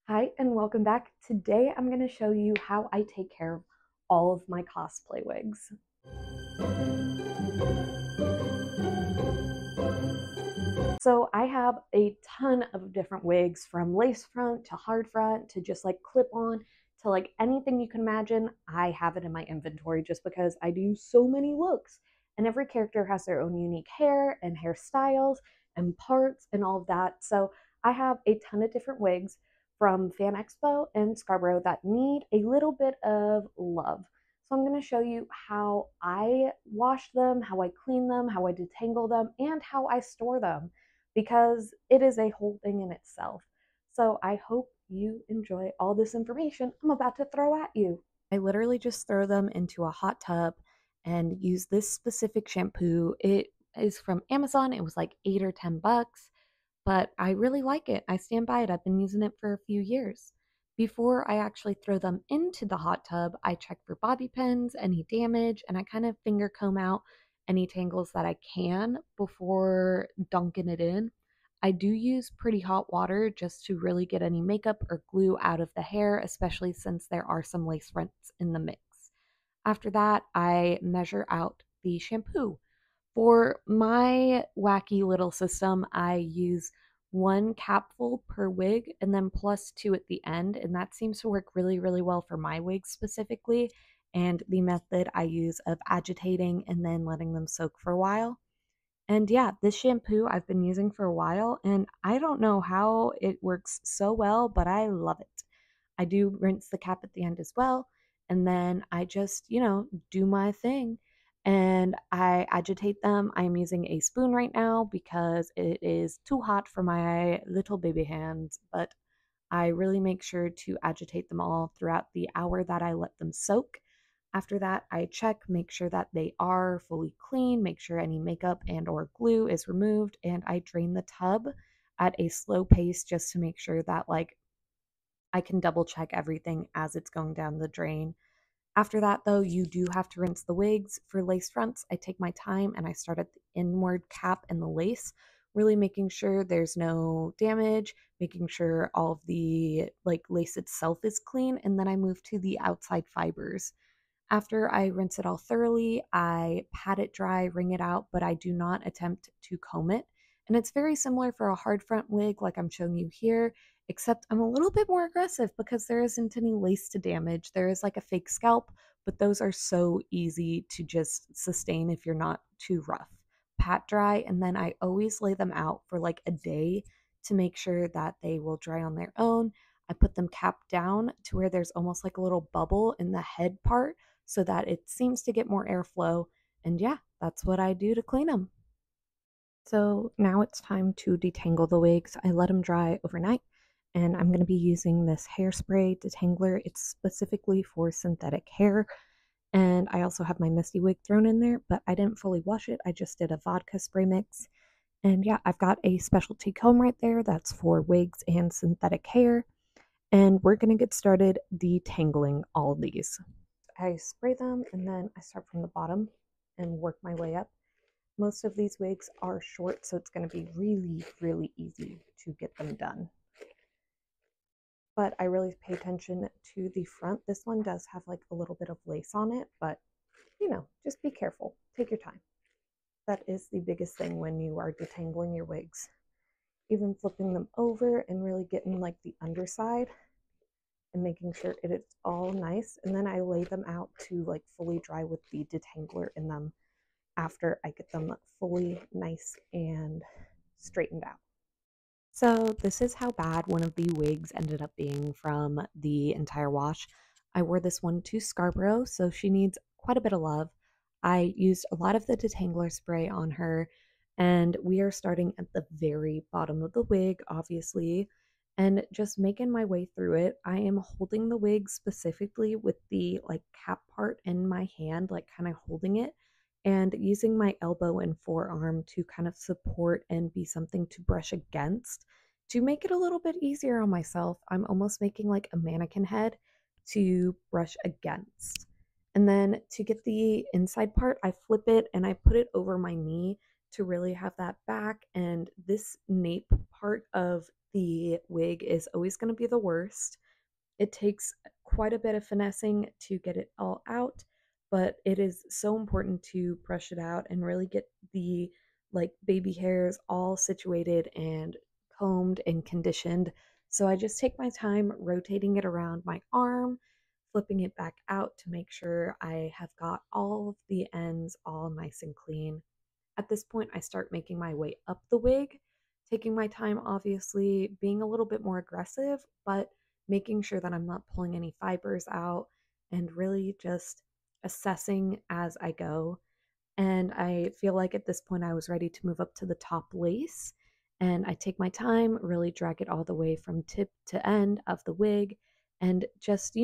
Hi and welcome back. Today I'm going to show you how I take care of all of my cosplay wigs. So I have a ton of different wigs, from lace front to hard front to just like clip on to like anything you can imagine. I have it in my inventory just because I do so many looks, and every character has their own unique hair and hairstyles and parts and all of that. So I have a ton of different wigs from Fan Expo and Scarborough that need a little bit of love. So I'm going to show you how I wash them, how I clean them, how I detangle them, and how I store them, because it is a whole thing in itself. So I hope you enjoy all this information I'm about to throw at you. I literally just throw them into a hot tub and use this specific shampoo. It is from Amazon. It was like 8 or 10 bucks, but I really like it. I stand by it. I've been using it for a few years. Before I actually throw them into the hot tub, I check for bobby pins, any damage, and I kind of finger comb out any tangles that I can before dunking it in. I do use pretty hot water just to really get any makeup or glue out of the hair, especially since there are some lace fronts in the mix. After that, I measure out the shampoo. For my wacky little system, I use one capful per wig and then plus two at the end. And that seems to work really, really well for my wigs specifically. And the method I use of agitating and then letting them soak for a while. And yeah, this shampoo I've been using for a while, and I don't know how it works so well, but I love it. I do rinse the cap at the end as well, and then I just, do my thing and I agitate them. I'm using a spoon right now because it is too hot for my little baby hands, but I really make sure to agitate them all throughout the hour that I let them soak. After that, I check, make sure that they are fully clean, make sure any makeup and or glue is removed, and I drain the tub at a slow pace just to make sure that I can double check everything as it's going down the drain. After that, though, you do have to rinse the wigs. For lace fronts, I take my time and I start at the inward cap and the lace, really making sure there's no damage, making sure all of the lace itself is clean, and then I move to the outside fibers. After I rinse it all thoroughly, I pat it dry, wring it out, but I do not attempt to comb it. And it's very similar for a hard front wig like I'm showing you here, except I'm a little bit more aggressive because there isn't any lace to damage. There is like a fake scalp, but those are so easy to just sustain if you're not too rough. Pat dry, and then I always lay them out for like a day to make sure that they will dry on their own. I put them capped down to where there's almost like a little bubble in the head part so that it seems to get more airflow. And yeah, that's what I do to clean them. So now it's time to detangle the wigs. I let them dry overnight, and I'm going to be using this hairspray detangler. It's specifically for synthetic hair. And I also have my Misty wig thrown in there, but I didn't fully wash it. I just did a vodka spray mix. And yeah, I've got a specialty comb right there that's for wigs and synthetic hair. And we're going to get started detangling all these. I spray them and then I start from the bottom and work my way up. Most of these wigs are short, so it's going to be really, really easy to get them done. But I really pay attention to the front. This one does have like a little bit of lace on it, but just be careful. Take your time. That is the biggest thing when you are detangling your wigs. Even flipping them over and really getting like the underside and making sure it is all nice. And then I lay them out to like fully dry with the detangler in them after I get them fully nice and straightened out. So this is how bad one of the wigs ended up being from the entire wash. I wore this one to Scarborough, so she needs quite a bit of love. I used a lot of the detangler spray on her, and we are starting at the very bottom of the wig, obviously, and just making my way through it. I am holding the wig specifically with the cap part in my hand, like kind of holding it and using my elbow and forearm to kind of support and be something to brush against to make it a little bit easier on myself. I'm almost making like a mannequin head to brush against. And then to get the inside part, I flip it and I put it over my knee to really have that back and this nape part of the wig is always going to be the worst. It takes quite a bit of finessing to get it all out, but it is so important to brush it out and really get the like baby hairs all situated and combed and conditioned. So I just take my time rotating it around my arm, flipping it back out to make sure I have got all of the ends all nice and clean. At this point, I start making my way up the wig, taking my time, obviously, being a little bit more aggressive, but making sure that I'm not pulling any fibers out and really just assessing as I go. And I feel like at this point I was ready to move up to the top lace. And I take my time, really drag it all the way from tip to end of the wig and just,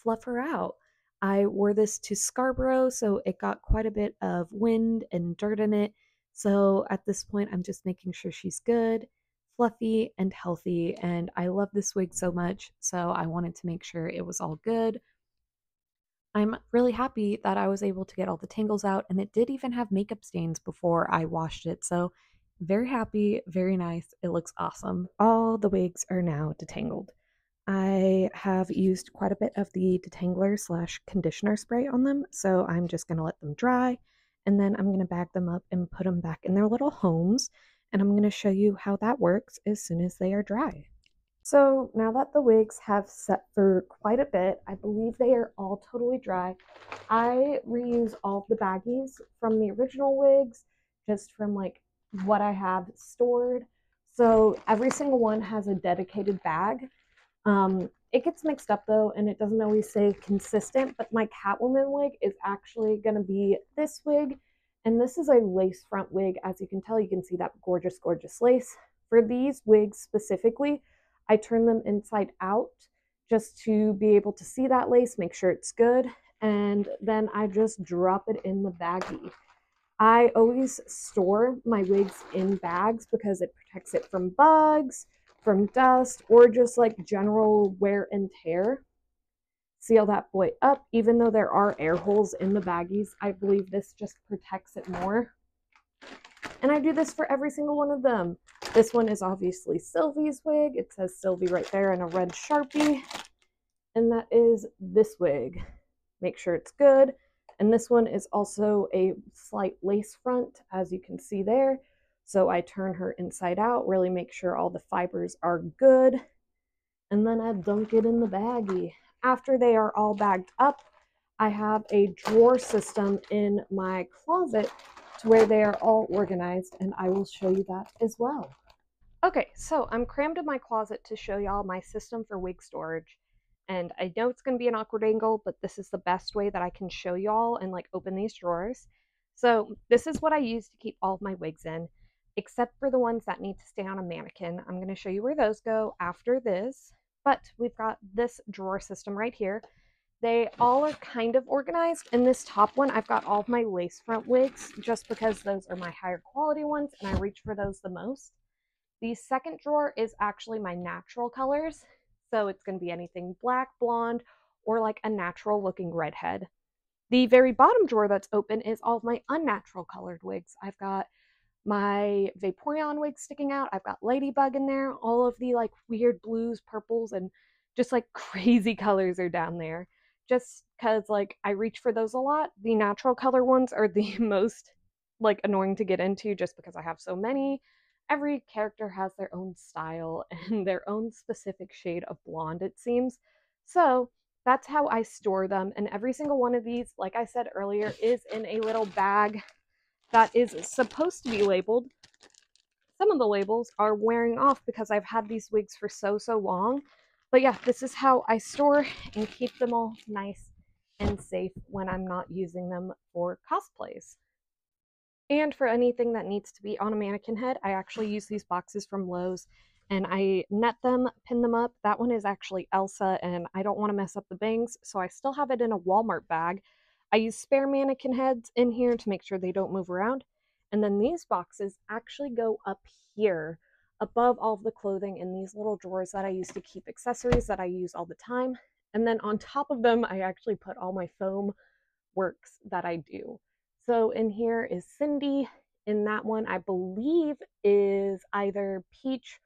fluff her out. I wore this to Scarborough, so it got quite a bit of wind and dirt in it. So at this point, I'm just making sure she's good, fluffy, and healthy. And I love this wig so much, so I wanted to make sure it was all good. I'm really happy that I was able to get all the tangles out, and it did even have makeup stains before I washed it. So, very happy, very nice. It looks awesome. All the wigs are now detangled. I have used quite a bit of the detangler slash conditioner spray on them, so I'm just going to let them dry, and then I'm going to bag them up and put them back in their little homes, and I'm going to show you how that works as soon as they are dry. So now that the wigs have set for quite a bit, I believe they are all totally dry. I reuse all of the baggies from the original wigs, just from like what I have stored. So every single one has a dedicated bag. It gets mixed up though, and it doesn't always stay consistent, but my Catwoman wig is actually going to be this wig, and this is a lace front wig. As you can tell, you can see that gorgeous, gorgeous lace. For these wigs specifically, I turn them inside out just to be able to see that lace, make sure it's good, and then I just drop it in the baggie. I always store my wigs in bags because it protects it from bugs, from dust, or just like general wear and tear. Seal that boy up. Even though there are air holes in the baggies, I believe this just protects it more. And I do this for every single one of them. This one is obviously Sylvie's wig. It says Sylvie right there in a red Sharpie. And that is this wig. Make sure it's good. And this one is also a slight lace front, as you can see there. So I turn her inside out, really make sure all the fibers are good. And then I dunk it in the baggie. After they are all bagged up, I have a drawer system in my closet to where they are all organized, and I will show you that as well. Okay, so I'm crammed in my closet to show y'all my system for wig storage. And I know it's going to be an awkward angle, but this is the best way that I can show y'all and like open these drawers. So this is what I use to keep all of my wigs in, except for the ones that need to stay on a mannequin. I'm going to show you where those go after this. But we've got this drawer system right here. They all are kind of organized. In this top one, I've got all of my lace front wigs just because those are my higher quality ones and I reach for those the most. The second drawer is actually my natural colors. So it's going to be anything black, blonde, or like a natural looking redhead. The very bottom drawer that's open is all of my unnatural colored wigs. I've got my Vaporeon wig sticking out. I've got Ladybug in there. All of the like weird blues, purples, and just like crazy colors are down there. Just because like I reach for those a lot. The natural color ones are the most like annoying to get into just because I have so many. Every character has their own style and their own specific shade of blonde, it seems. So that's how I store them. And every single one of these, like I said earlier, is in a little bag that is supposed to be labeled. Some of the labels are wearing off because I've had these wigs for so long. But yeah, this is how I store and keep them all nice and safe when I'm not using them for cosplays. And for anything that needs to be on a mannequin head, I actually use these boxes from Lowe's and I net them, pin them up. That one is actually Elsa and I don't want to mess up the bangs, so I still have it in a Walmart bag. I use spare mannequin heads in here to make sure they don't move around. And then these boxes actually go up here above all of the clothing in these little drawers that I use to keep accessories that I use all the time. And then on top of them, I actually put all my foam works that I do. So in here is Cindy. In that one, I believe is either peach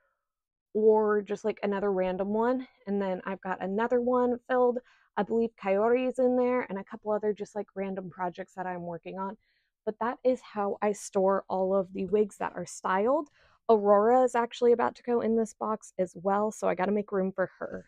or just like another random one. And then I've got another one filled. I believe Coyote is in there and a couple other just like random projects that I'm working on. But that is how I store all of the wigs that are styled. Aurora is actually about to go in this box as well, so I got to make room for her.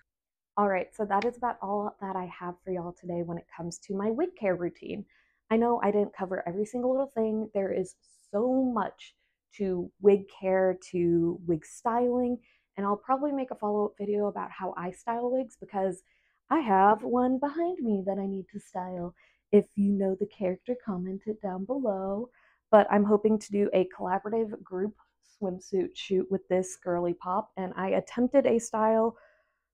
All right, so that is about all that I have for y'all today when it comes to my wig care routine. I know I didn't cover every single little thing. There is so much to wig care, to wig styling, and I'll probably make a follow-up video about how I style wigs because I have one behind me that I need to style. If you know the character, comment it down below. But I'm hoping to do a collaborative group swimsuit shoot with this girly pop, and I attempted a style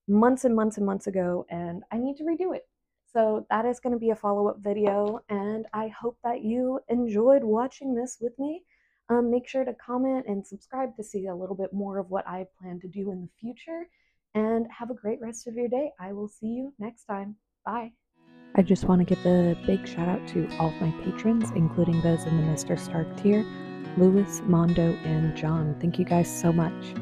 months and months and months ago, and I need to redo it. So that is going to be a follow-up video, and I hope that you enjoyed watching this with me. Make sure to comment and subscribe to see a little bit more of what I plan to do in the future, and have a great rest of your day. I will see you next time. Bye. I just want to give a big shout out to all of my patrons, including those in the Mr. Stark tier, Lewis, Mondo, and John. Thank you guys so much.